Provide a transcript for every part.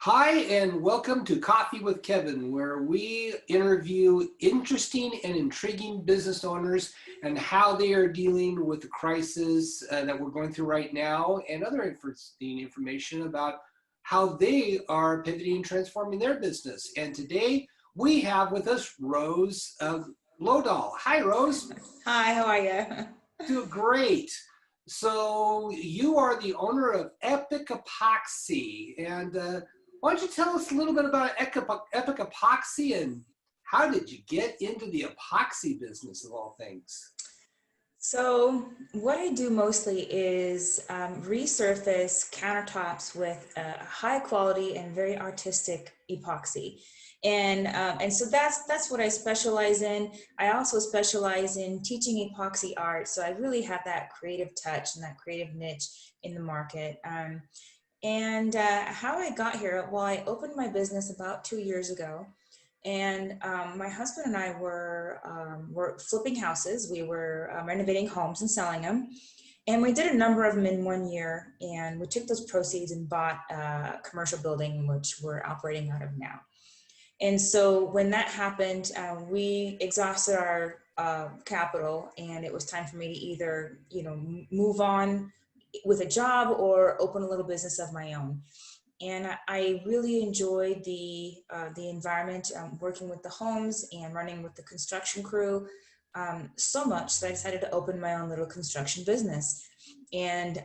Hi, and welcome to Coffee with Kevin, where we interview interesting and intriguing business owners and how they are dealing with the crisis that we're going through right now, and other interesting information about how they are pivoting and transforming their business. And today we have with us Rose Lodahl. Hi, Rose. Hi, how are you? Doing great. So you are the owner of Epic Epoxy, and why don't you tell us a little bit about Epic Epoxy and how did you get into the epoxy business of all things? So what I do mostly is resurface countertops with a high quality and very artistic epoxy. And so that's what I specialize in. I also specialize in teaching epoxy art. So I really have that creative touch and that creative niche in the market. How I got here, well, I opened my business about 2 years ago. And my husband and I were flipping houses. We were renovating homes and selling them. And we did a number of them in 1 year. And we took those proceeds and bought a commercial building, which we're operating out of now. And so when that happened, we exhausted our capital, and it was time for me to either, move on with a job or open a little business of my own. And I really enjoyed the environment, working with the homes and running with the construction crew, so much that I decided to open my own little construction business. And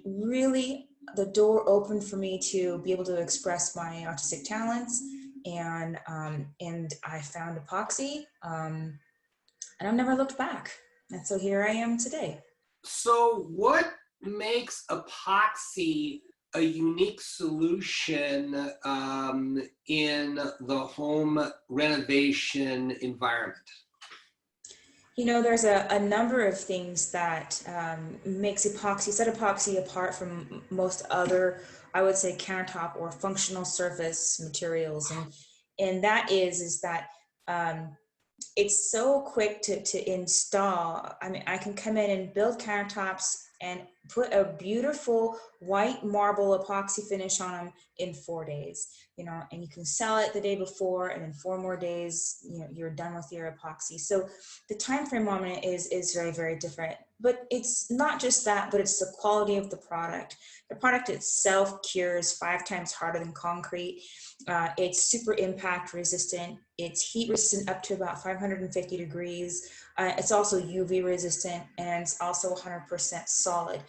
really, the door opened for me to be able to express my artistic talents. And I found epoxy, and I've never looked back. And so here I am today. So what makes epoxy a unique solution in the home renovation environment? There's a number of things that set epoxy apart from most other, I would say, countertop or functional surface materials. And that is that it's so quick to install. I mean, I can come in and build countertops and put a beautiful white marble epoxy finish on them in 4 days, and you can sell it the day before, and in 4 more days, you're done with your epoxy. So the time frame on it is very, very different. But it's not just that, but it's the quality of the product. The product itself cures 5 times harder than concrete. It's super impact resistant. It's heat resistant up to about 550 degrees. It's also UV resistant, and it's also 100% solid.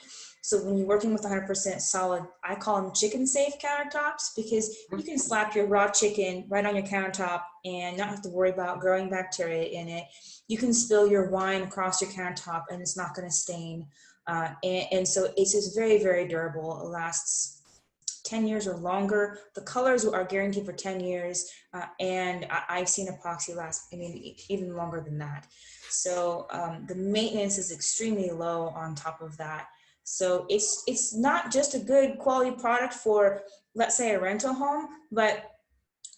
So when you're working with 100% solid, I call them chicken safe countertops, because you can slap your raw chicken right on your countertop and not have to worry about growing bacteria in it. You can spill your wine across your countertop and it's not going to stain. And so it's just very, very durable. It lasts 10 years or longer. The colors are guaranteed for 10 years. And I've seen epoxy last, even longer than that. So the maintenance is extremely low on top of that. So it's not just a good quality product for, let's say, a rental home, but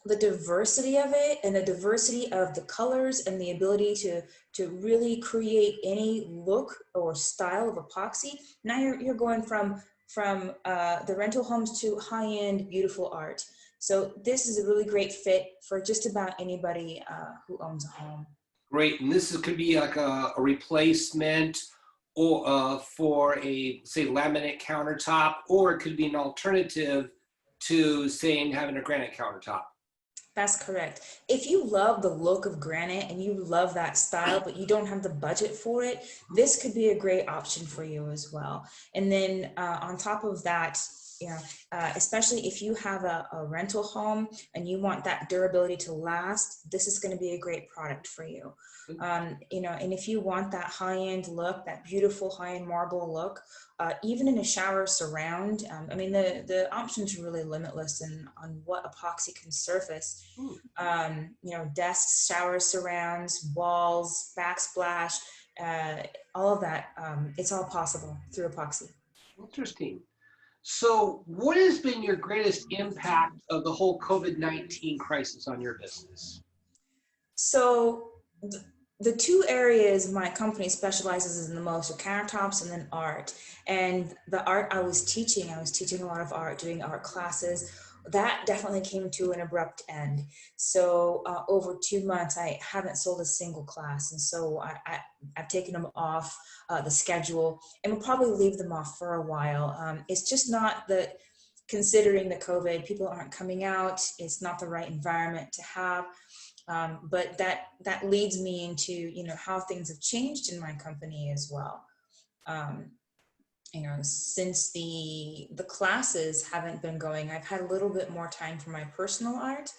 the diversity of it and the diversity of the colors and the ability to really create any look or style of epoxy. Now you're going from the rental homes to high-end beautiful art. So this is a really great fit for just about anybody who owns a home. Great, and could be like a replacement or for a, say, laminate countertop, or it could be an alternative to, saying, having a granite countertop. That's correct. If you love the look of granite and you love that style, but you don't have the budget for it, this could be a great option for you as well. And then on top of that, especially if you have a rental home and you want that durability to last, this is going to be a great product for you. And if you want that high-end look, that beautiful high-end marble look, even in a shower surround, the options are really limitless on what epoxy can surface. Desks, shower surrounds, walls, backsplash, all of that. It's all possible through epoxy. Interesting. So what has been your greatest impact of the whole COVID-19 crisis on your business? So the two areas my company specializes in the most are countertops and then art. And the art I was teaching a lot of art, doing art classes, that definitely came to an abrupt end. So over 2 months, I haven't sold a single class. And so I've taken them off the schedule, and we'll probably leave them off for a while. It's just not the, considering the COVID, people aren't coming out. It's not the right environment to have. But that leads me into, how things have changed in my company as well. Since the classes haven't been going, I've had a little bit more time for my personal art,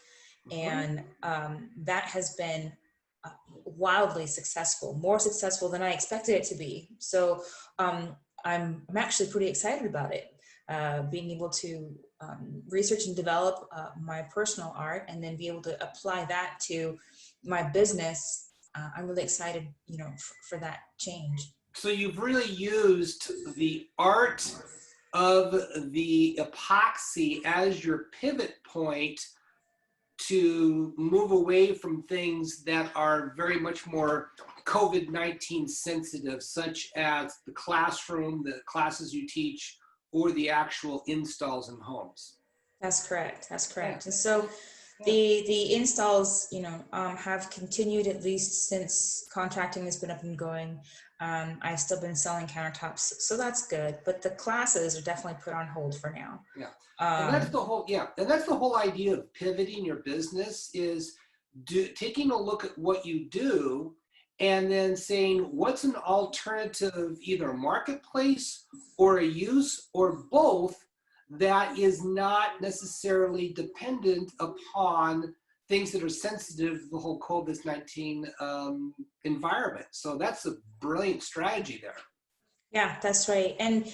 and that has been wildly successful, more successful than I expected it to be. So I'm actually pretty excited about it, being able to research and develop my personal art, and then be able to apply that to my business. I'm really excited, for that change. So you've really used the art of the epoxy as your pivot point to move away from things that are very much more COVID-19 sensitive, such as the classroom, the classes you teach, or the actual installs in homes. That's correct. That's correct. Yeah. And so the installs, have continued at least since contracting has been up and going. I've still been selling countertops, so that's good. But the classes are definitely put on hold for now. Yeah, and that's the whole and that's the whole idea of pivoting your business, is taking a look at what you do and then saying what's an alternative, either a marketplace or a use or both, that is not necessarily dependent upon things that are sensitive to the whole COVID-19 environment. So that's a brilliant strategy there. Yeah, that's right. And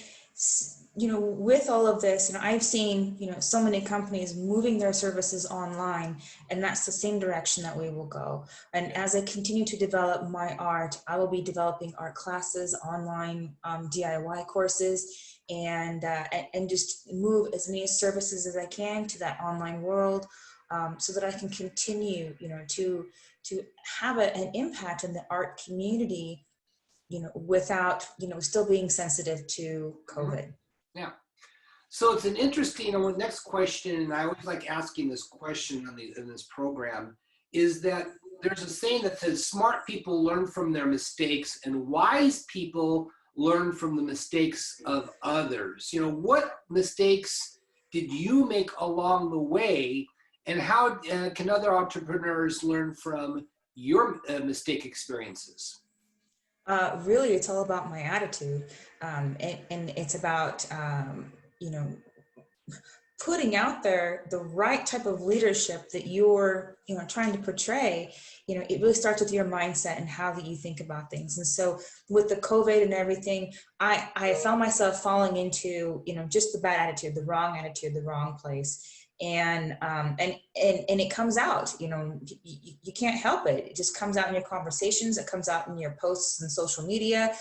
with all of this, I've seen, so many companies moving their services online, and that's the same direction that we will go. And as I continue to develop my art, I will be developing art classes, online DIY courses, and just move as many services as I can to that online world, so that I can continue, to have an impact in the art community, without, still being sensitive to COVID. Yeah. So it's an interesting, next question, and I always like asking this question in this program, is that there's a saying that says smart people learn from their mistakes and wise people learn from the mistakes of others. What mistakes did you make along the way, and how can other entrepreneurs learn from your mistake experiences? Really, it's all about my attitude, and it's about putting out there the right type of leadership that you're trying to portray. It really starts with your mindset and how that you think about things. And so with the COVID and everything, I found myself falling into just the bad attitude, the wrong place. And it comes out, you can't help it. It just comes out in your conversations. It comes out in your posts and social media.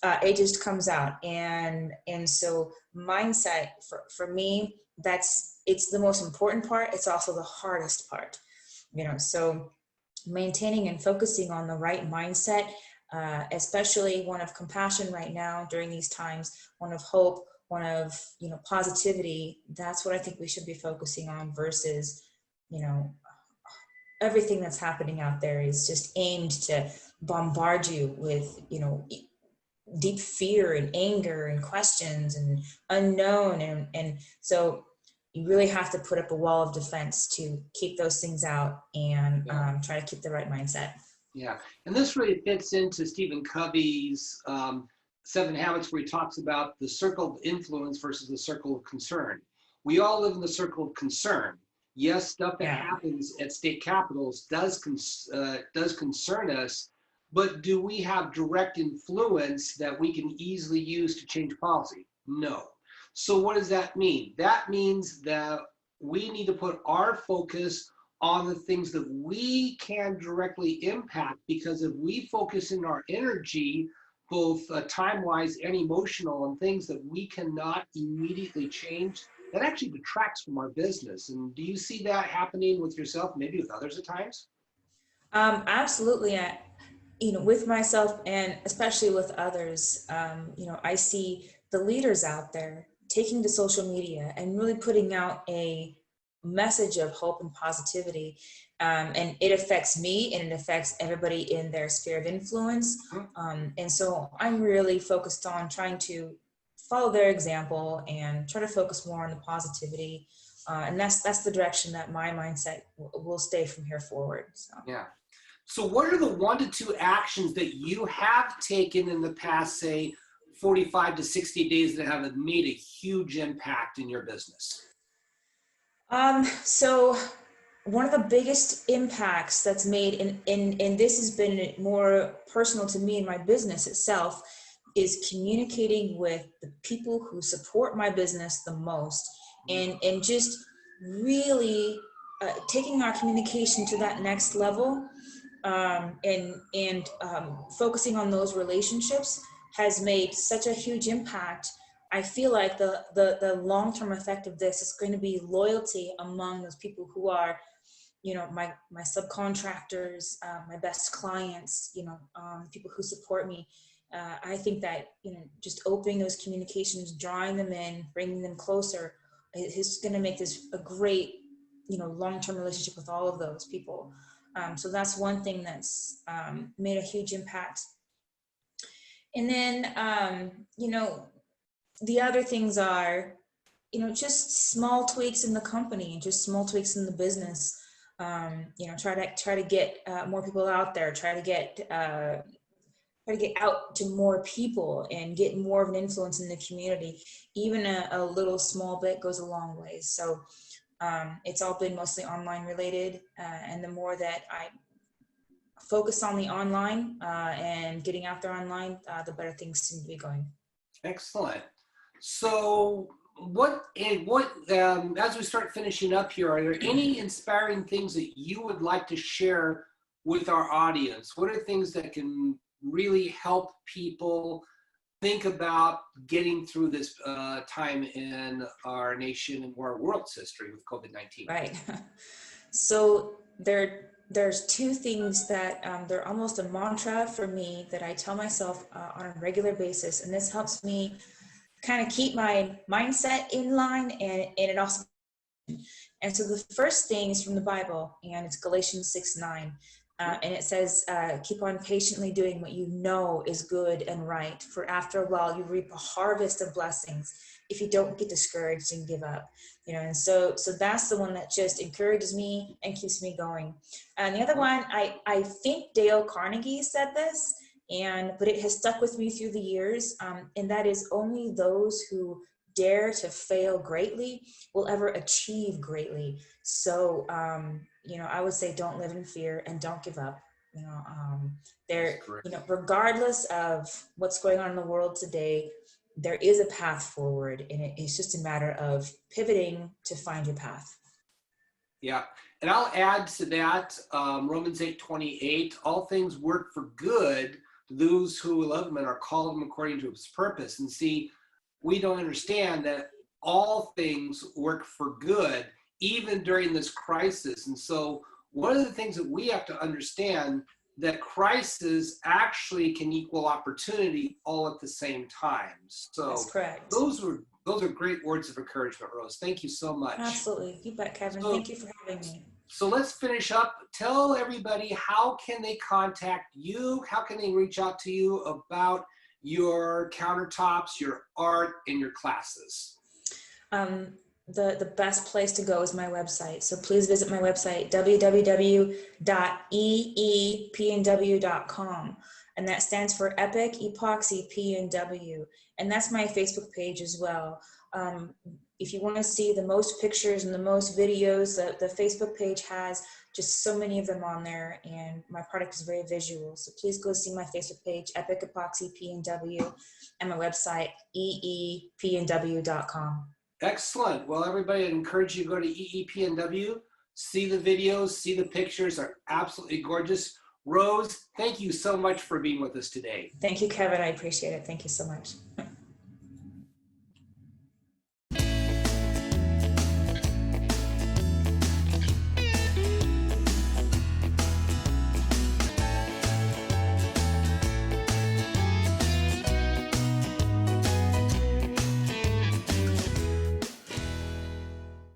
It just comes out. And so mindset for me, it's the most important part. It's also the hardest part, so maintaining and focusing on the right mindset, especially one of compassion right now during these times, one of hope, one of positivity. That's what I think we should be focusing on, versus everything that's happening out there is just aimed to bombard you with deep fear and anger and questions and unknown, and so you really have to put up a wall of defense to keep those things out, and try to keep the right mindset. Yeah, and this really fits into Stephen Covey's 7 Habits, where he talks about the circle of influence versus the circle of concern. We all live in the circle of concern. Yes, stuff that happens at state capitals does concern us, but do we have direct influence that we can easily use to change policy? No. So what does that mean? That means that we need to put our focus on the things that we can directly impact, because if we focus in our energy, both time-wise and emotional, on things that we cannot immediately change, that actually detracts from our business. And do you see that happening with yourself, maybe with others at times? Absolutely. With myself and especially with others, I see the leaders out there taking to social media and really putting out a message of hope and positivity. And it affects me and it affects everybody in their sphere of influence. And so I'm really focused on trying to follow their example and try to focus more on the positivity. And that's the direction that my mindset will stay from here forward. So. Yeah. So what are the 1 to 2 actions that you have taken in the past, say, 45 to 60 days that have made a huge impact in your business? So one of the biggest impacts that's made, and this has been more personal to me and my business itself, is communicating with the people who support my business the most, and just really taking our communication to that next level, and focusing on those relationships has made such a huge impact. I feel like the long-term effect of this is going to be loyalty among those people who are, my subcontractors, my best clients, people who support me. I think that, just opening those communications, drawing them in, bringing them closer, is going to make this a great, long-term relationship with all of those people. So that's one thing that's made a huge impact. And then, the other things are, just small tweaks in the company and just small tweaks in the business. Try to get more people out there, try to get out to more people and get more of an influence in the community. Even a little small bit goes a long way. So it's all been mostly online related. And the more that I focus on the online and getting out there online, the better things seem to be going. Excellent. So as we start finishing up here, are there any inspiring things that you would like to share with our audience? What are things that can really help people think about getting through this time in our nation and our world's history with COVID-19? Right. So there's two things that they're almost a mantra for me that I tell myself on a regular basis, and this helps me kind of keep my mindset in line, and it also. And so the first thing is from the Bible, and it's Galatians 6:9. And it says, keep on patiently doing what you know is good and right, for after a while you reap a harvest of blessings if you don't get discouraged and give up. And so that's the one that just encourages me and keeps me going. And the other one, I think Dale Carnegie said this, but it has stuck with me through the years, and that is, only those who dare to fail greatly will ever achieve greatly. So, I would say don't live in fear and don't give up. Regardless of what's going on in the world today, there is a path forward, and it's just a matter of pivoting to find your path. Yeah, and I'll add to that, Romans 8:28, all things work for good to those who love him and are called him according to his purpose. And see, we don't understand that all things work for good, even during this crisis. And so one of the things that we have to understand, that crisis actually can equal opportunity all at the same time. So that's correct. Those are great words of encouragement, Rose. Thank you so much. Absolutely. You bet, Kevin. Thank you for having me. So let's finish up. Tell everybody, how can they contact you? How can they reach out to you about your countertops, your art, and your classes? The best place to go is my website. So please visit my website, www.eepnw.com. And that stands for Epic Epoxy P&W. And that's my Facebook page as well. If you want to see the most pictures and the most videos, the Facebook page has just so many of them on there, and my product is very visual. So please go see my Facebook page, Epic Epoxy P&W, and my website, eepnw.com. Excellent. Well, everybody, I encourage you to go to EEPNW, see the videos, see the pictures, are absolutely gorgeous. Rose, thank you so much for being with us today. Thank you, Kevin. I appreciate it. Thank you so much.